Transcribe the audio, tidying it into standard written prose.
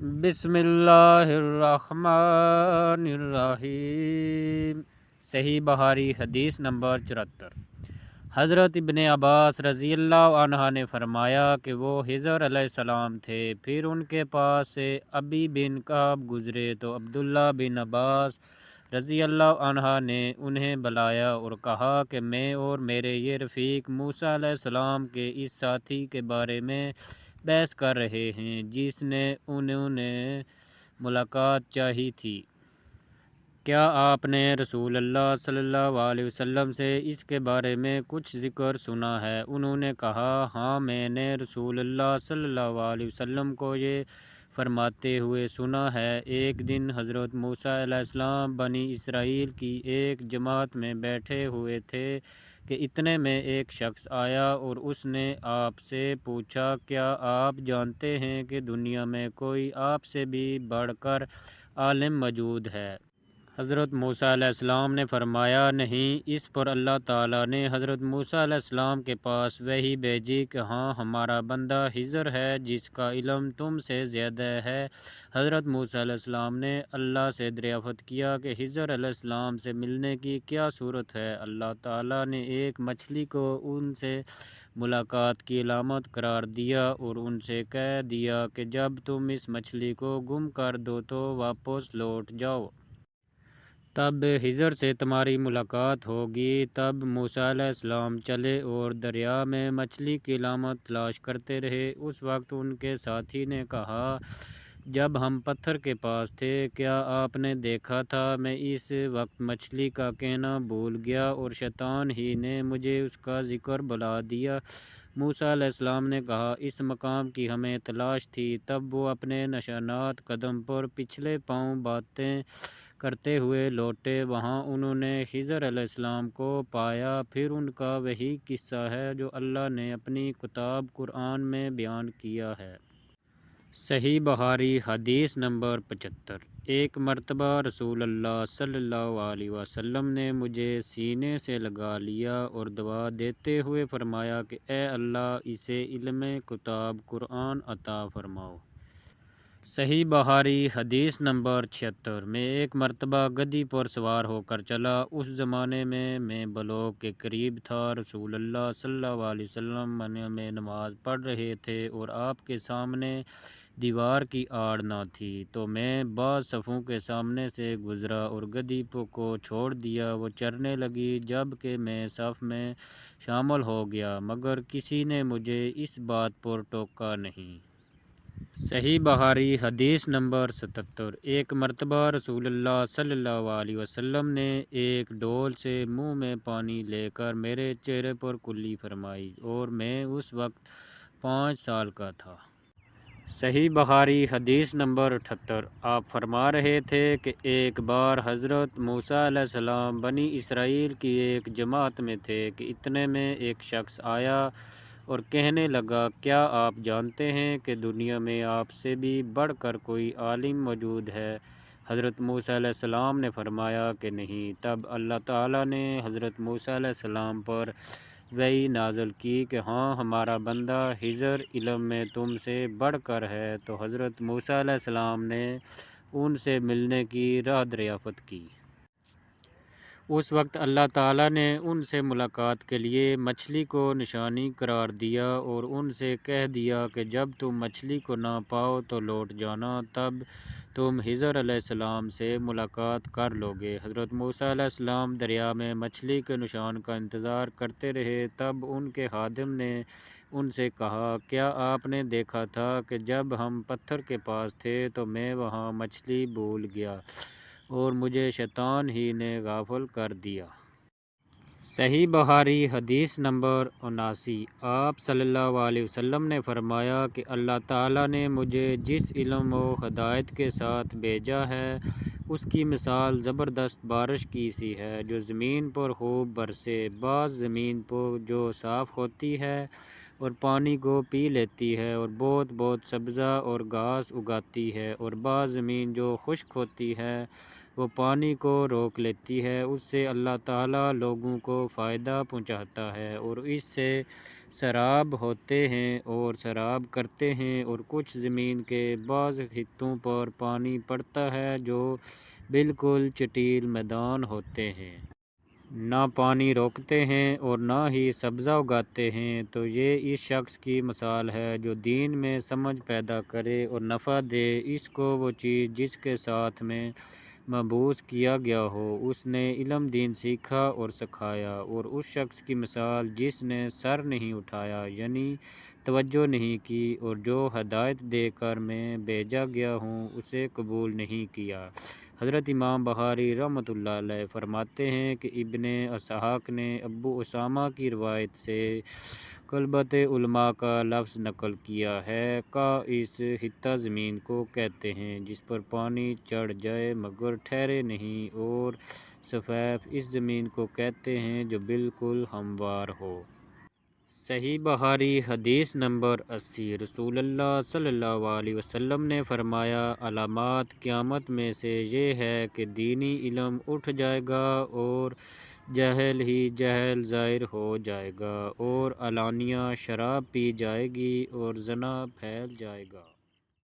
بسم اللہ الرحمن الرحیم۔ صحیح بخاری حدیث نمبر 74۔ حضرت ابن عباس رضی اللہ عنہ نے فرمایا کہ وہ خضر علیہ السلام تھے، پھر ان کے پاس سے ابی بن کعب گزرے تو عبداللہ بن عباس رضی اللہ عنہ نے انہیں بلایا اور کہا کہ میں اور میرے یہ رفیق موسیٰ علیہ السلام کے اس ساتھی کے بارے میں بحث کر رہے ہیں جس نے انہوں نے ملاقات چاہی تھی۔ کیا آپ نے رسول اللہ صلی اللہ علیہ وسلم سے اس کے بارے میں کچھ ذکر سنا ہے؟ انہوں نے کہا، ہاں میں نے رسول اللہ صلی اللہ علیہ وسلم کو یہ فرماتے ہوئے سنا ہے۔ ایک دن حضرت موسیٰ علیہ السلام بنی اسرائیل کی ایک جماعت میں بیٹھے ہوئے تھے کہ اتنے میں ایک شخص آیا اور اس نے آپ سے پوچھا، کیا آپ جانتے ہیں کہ دنیا میں کوئی آپ سے بھی بڑھ کر عالم موجود ہے؟ حضرت موسیٰ علیہ السلام نے فرمایا، نہیں۔ اس پر اللہ تعالیٰ نے حضرت موسیٰ علیہ السلام کے پاس وحی بھیجی کہ ہاں ہمارا بندہ خضر ہے جس کا علم تم سے زیادہ ہے۔ حضرت موسیٰ علیہ السلام نے اللہ سے دریافت کیا کہ خضر علیہ السلام سے ملنے کی کیا صورت ہے؟ اللہ تعالیٰ نے ایک مچھلی کو ان سے ملاقات کی علامت قرار دیا اور ان سے کہہ دیا کہ جب تم اس مچھلی کو گم کر دو تو واپس لوٹ جاؤ۔ تب خضر سے تمہاری ملاقات ہوگی۔ تب موسیٰ علیہ السلام چلے اور دریا میں مچھلی کی علامت تلاش کرتے رہے۔ اس وقت ان کے ساتھی نے کہا، جب ہم پتھر کے پاس تھے کیا آپ نے دیکھا تھا؟ میں اس وقت مچھلی کا کہنا بھول گیا اور شیطان ہی نے مجھے اس کا ذکر بلا دیا۔ موسیٰ علیہ السلام نے کہا، اس مقام کی ہمیں تلاش تھی۔ تب وہ اپنے نشانات قدم پر پچھلے پاؤں باتیں کرتے ہوئے لوٹے۔ وہاں انہوں نے خضر علیہ السلام کو پایا۔ پھر ان کا وہی قصہ ہے جو اللہ نے اپنی کتاب قرآن میں بیان کیا ہے۔ صحیح بخاری حدیث نمبر 75۔ ایک مرتبہ رسول اللہ صلی اللہ علیہ وسلم نے مجھے سینے سے لگا لیا اور دعا دیتے ہوئے فرمایا کہ اے اللہ اسے علم کتاب قرآن عطا فرماؤ۔ صحیح بخاری حدیث نمبر 76۔ میں ایک مرتبہ گدھی پر سوار ہو کر چلا۔ اس زمانے میں بلوغ کے قریب تھا۔ رسول اللہ صلی اللہ علیہ وسلم میں نماز پڑھ رہے تھے اور آپ کے سامنے دیوار کی آڑ نہ تھی، تو میں بعض صفوں کے سامنے سے گزرا اور گدھی کو چھوڑ دیا، وہ چرنے لگی، جب کہ میں صف میں شامل ہو گیا، مگر کسی نے مجھے اس بات پر ٹوکا نہیں۔ صحیح بخاری حدیث نمبر 77۔ ایک مرتبہ رسول اللہ صلی اللہ علیہ وسلم نے ایک ڈول سے منہ میں پانی لے کر میرے چہرے پر کلی فرمائی اور میں اس وقت 5 سال کا تھا۔ صحیح بخاری حدیث نمبر 78۔ آپ فرما رہے تھے کہ ایک بار حضرت موسیٰ علیہ السلام بنی اسرائیل کی ایک جماعت میں تھے کہ اتنے میں ایک شخص آیا اور کہنے لگا، کیا آپ جانتے ہیں کہ دنیا میں آپ سے بھی بڑھ کر کوئی عالم موجود ہے؟ حضرت موسیٰ علیہ السلام نے فرمایا کہ نہیں۔ تب اللہ تعالیٰ نے حضرت موسیٰ علیہ السلام پر وحی نازل کی کہ ہاں ہمارا بندہ خضر علم میں تم سے بڑھ کر ہے۔ تو حضرت موسیٰ علیہ السلام نے ان سے ملنے کی راہ دریافت کی۔ اس وقت اللہ تعالیٰ نے ان سے ملاقات کے لیے مچھلی کو نشانی قرار دیا اور ان سے کہہ دیا کہ جب تم مچھلی کو نہ پاؤ تو لوٹ جانا، تب تم خضر علیہ السلام سے ملاقات کر لو گے۔ حضرت موسیٰ علیہ السلام دریا میں مچھلی کے نشان کا انتظار کرتے رہے۔ تب ان کے خادم نے ان سے کہا، کیا آپ نے دیکھا تھا کہ جب ہم پتھر کے پاس تھے تو میں وہاں مچھلی بھول گیا اور مجھے شیطان ہی نے غافل کر دیا؟ صحیح بخاری حدیث نمبر 79۔ آپ صلی اللہ علیہ وسلم نے فرمایا کہ اللہ تعالیٰ نے مجھے جس علم و ہدایت کے ساتھ بھیجا ہے اس کی مثال زبردست بارش کی سی ہے جو زمین پر خوب برسے۔ بعض زمین پر جو صاف ہوتی ہے اور پانی کو پی لیتی ہے، اور بہت بہت سبزہ اور گھاس اگاتی ہے، اور بعض زمین جو خشک ہوتی ہے وہ پانی کو روک لیتی ہے۔ اس سے اللہ تعالیٰ لوگوں کو فائدہ پہنچاتا ہے، اور اس سے سیراب ہوتے ہیں اور سیراب کرتے ہیں، اور کچھ زمین کے بعض خطوں پر پانی پڑتا ہے جو بالکل چٹیل میدان ہوتے ہیں، نہ پانی روکتے ہیں اور نہ ہی سبزہ اگاتے ہیں۔ تو یہ اس شخص کی مثال ہے جو دین میں سمجھ پیدا کرے اور نفع دے۔ اس کو وہ چیز جس کے ساتھ میں مبعوث کیا گیا ہو، اس نے علم دین سیکھا اور سکھایا، اور اس شخص کی مثال جس نے سر نہیں اٹھایا، یعنی توجہ نہیں کی، اور جو ہدایت دے کر میں بھیجا گیا ہوں اسے قبول نہیں کیا۔ حضرت امام بخاری رحمۃ اللہ علیہ فرماتے ہیں کہ ابن اسحاق نے ابو اسامہ کی روایت سے قلبت علماء کا لفظ نقل کیا ہے کا اس خطہ زمین کو کہتے ہیں جس پر پانی چڑھ جائے مگر ٹھہرے نہیں، اور سفیف اس زمین کو کہتے ہیں جو بالکل ہموار ہو۔ صحیح بخاری حدیث نمبر 80۔ رسول اللہ صلی اللہ علیہ وسلم نے فرمایا، علامات قیامت میں سے یہ ہے کہ دینی علم اٹھ جائے گا اور جہل ہی جہل ظاہر ہو جائے گا، اور علانیہ شراب پی جائے گی اور زنا پھیل جائے گا۔